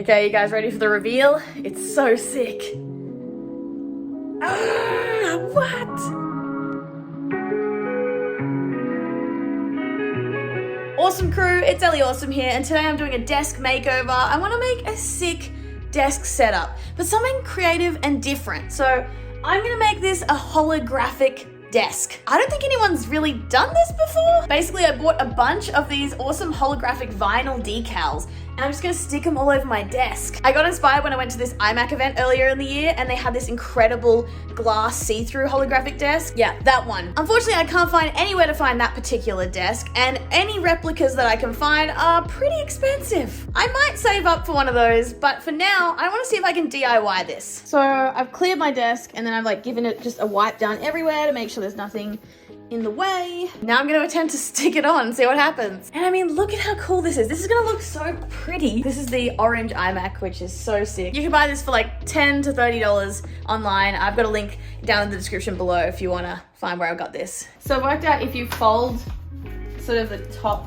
Okay, you guys ready for the reveal? It's so sick. Ah, what? Awesome crew, it's Ellie Awesome here, and today I'm doing a desk makeover. I want to make a sick desk setup, but something creative and different. So I'm gonna make this a holographic desk. I don't think anyone's really done this before. Basically, I bought a bunch of these awesome holographic vinyl decals, and I'm just gonna stick them all over my desk. I got inspired when I went to this iMAC event earlier in the year, and they had this incredible glass see-through holographic desk. Yeah, that one. Unfortunately, I can't find anywhere to find that particular desk, and any replicas that I can find are pretty expensive. I might save up for one of those, but for now, I wanna see if I can DIY this. So I've cleared my desk, and then I've like given it just a wipe down everywhere to make sure there's nothing in the way. Now I'm gonna attempt to stick it on and see what happens. And I mean, look at how cool this is. This is gonna look so pretty. This is the orange iMac, which is so sick. You can buy this for like $10 to $30 online. I've got a link down in the description below if you wanna find where I got this. So I worked out if you fold sort of the top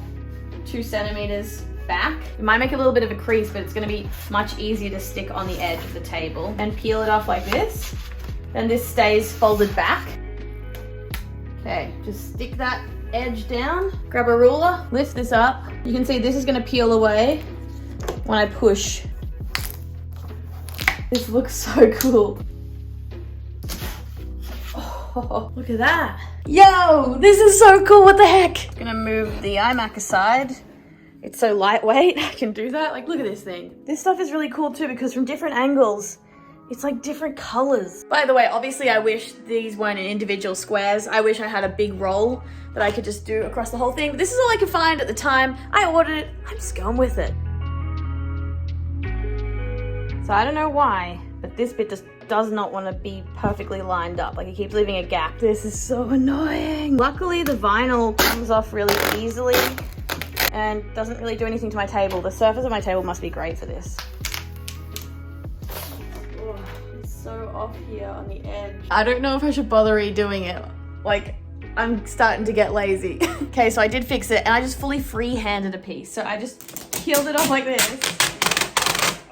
2 centimeters back, it might make a little bit of a crease, but it's gonna be much easier to stick on the edge of the table and peel it off like this. Then this stays folded back. Okay, just stick that edge down, grab a ruler, lift this up. You can see this is gonna peel away when I push. This looks so cool. Oh, look at that. Yo, this is so cool, what the heck? I'm gonna move the iMac aside. It's so lightweight, I can do that. Like, look at this thing. This stuff is really cool too because from different angles, it's like different colors. By the way, obviously I wish these weren't in individual squares. I wish I had a big roll that I could just do across the whole thing. But this is all I could find at the time. I ordered it, I'm just going with it. So I don't know why, but this bit just does not want to be perfectly lined up. Like it keeps leaving a gap. This is so annoying. Luckily the vinyl comes off really easily and doesn't really do anything to my table. The surface of my table must be great for this. So off here on the edge. I don't know if I should bother redoing it. Like, I'm starting to get lazy. Okay, so I did fix it and I just fully free-handed a piece. So I just peeled it off like this.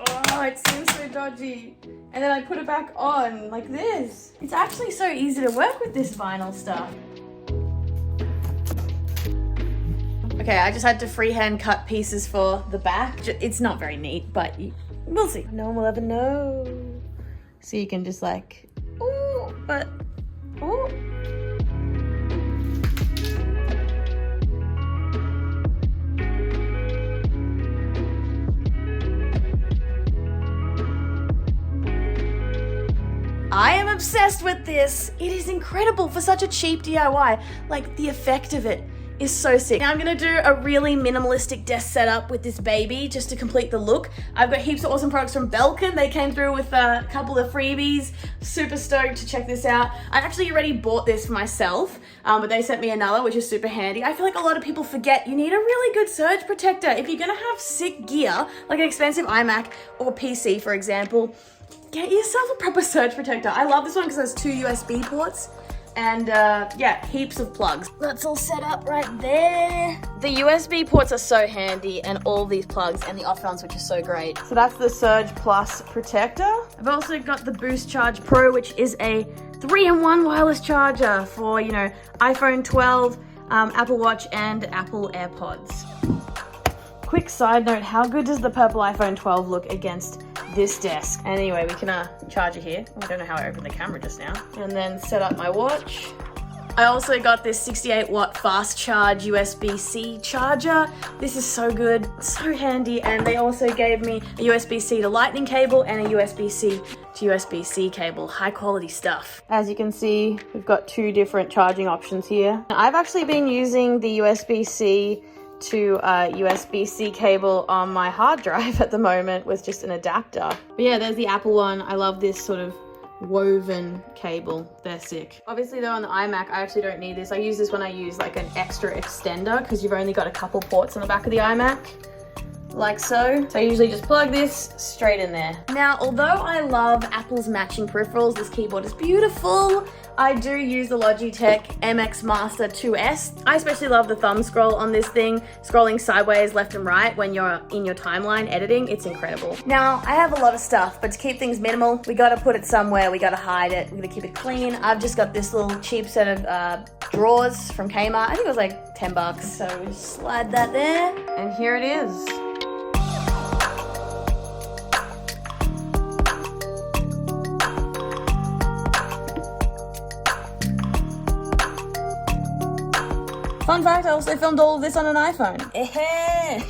Oh, it seems so dodgy. And then I put it back on like this. It's actually so easy to work with this vinyl stuff. Okay, I just had to freehand cut pieces for the back. It's not very neat, but we'll see. No one will ever know. So you can just like, ooh, but, ooh. I am obsessed with this. It is incredible for such a cheap DIY. Like the effect of it is so sick. Now I'm gonna do a really minimalistic desk setup with this baby just to complete the look. I've got heaps of awesome products from Belkin. They came through with a couple of freebies. Super stoked to check this out. I actually already bought this for myself, but they sent me another, which is super handy. I feel like a lot of people forget you need a really good surge protector. If you're gonna have sick gear, like an expensive iMac or PC, for example, get yourself a proper surge protector. I love this one because it has 2 USB ports. And yeah, heaps of plugs. That's all set up right there. The USB ports are so handy, and all these plugs and the off-ramps, which is so great. So that's the Surge Plus protector. I've also got the Boost Charge Pro, which is a 3-in-1 wireless charger for, you know, iPhone 12, Apple Watch, and Apple AirPods. Quick side note, how good does the purple iPhone 12 look against this desk? Anyway, we can charge it here. I don't know how I opened the camera just now. And then set up my watch. I also got this 68-watt fast charge USB-C charger. This is so good, so handy. And they also gave me a USB-C to lightning cable and a USB-C to USB-C cable. High quality stuff. As you can see, we've got 2 different charging options here. I've actually been using the USB-C to USB-C cable on my hard drive at the moment with just an adapter. But yeah, there's the Apple one. I love this sort of woven cable. They're sick. Obviously though, on the iMac, I actually don't need this. I use this when I use like an extra extender because you've only got a couple ports on the back of the iMac. like so. So I usually just plug this straight in there. Now, although I love Apple's matching peripherals, this keyboard is beautiful. I do use the Logitech MX Master 2S. I especially love the thumb scroll on this thing, scrolling sideways left and right when you're in your timeline editing. It's incredible. Now, I have a lot of stuff, but to keep things minimal, we gotta put it somewhere, we gotta hide it, we gotta keep it clean. I've just got this little cheap set of drawers from Kmart. I think it was like 10 bucks. So we just slide that there, and here it is. Fun fact, I also filmed all of this on an iPhone.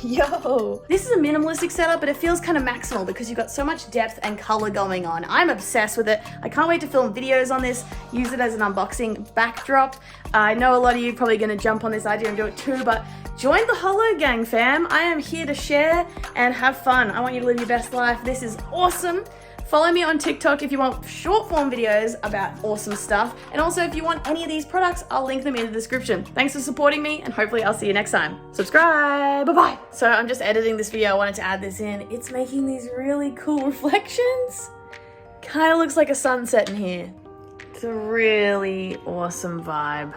Yo! This is a minimalistic setup, but it feels kind of maximal because you've got so much depth and color going on. I'm obsessed with it. I can't wait to film videos on this, use it as an unboxing backdrop. I know a lot of you are probably gonna jump on this idea and do it too, but join the HOLO gang, fam. I am here to share and have fun. I want you to live your best life. This is awesome. Follow me on TikTok if you want short form videos about awesome stuff. And also if you want any of these products, I'll link them in the description. Thanks for supporting me, and hopefully I'll see you next time. Subscribe, bye-bye. So I'm just editing this video, I wanted to add this in. It's making these really cool reflections. Kind of looks like a sunset in here. It's a really awesome vibe.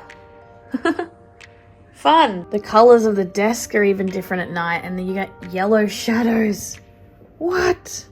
Fun. The colors of the desk are even different at night, and then you get yellow shadows. What?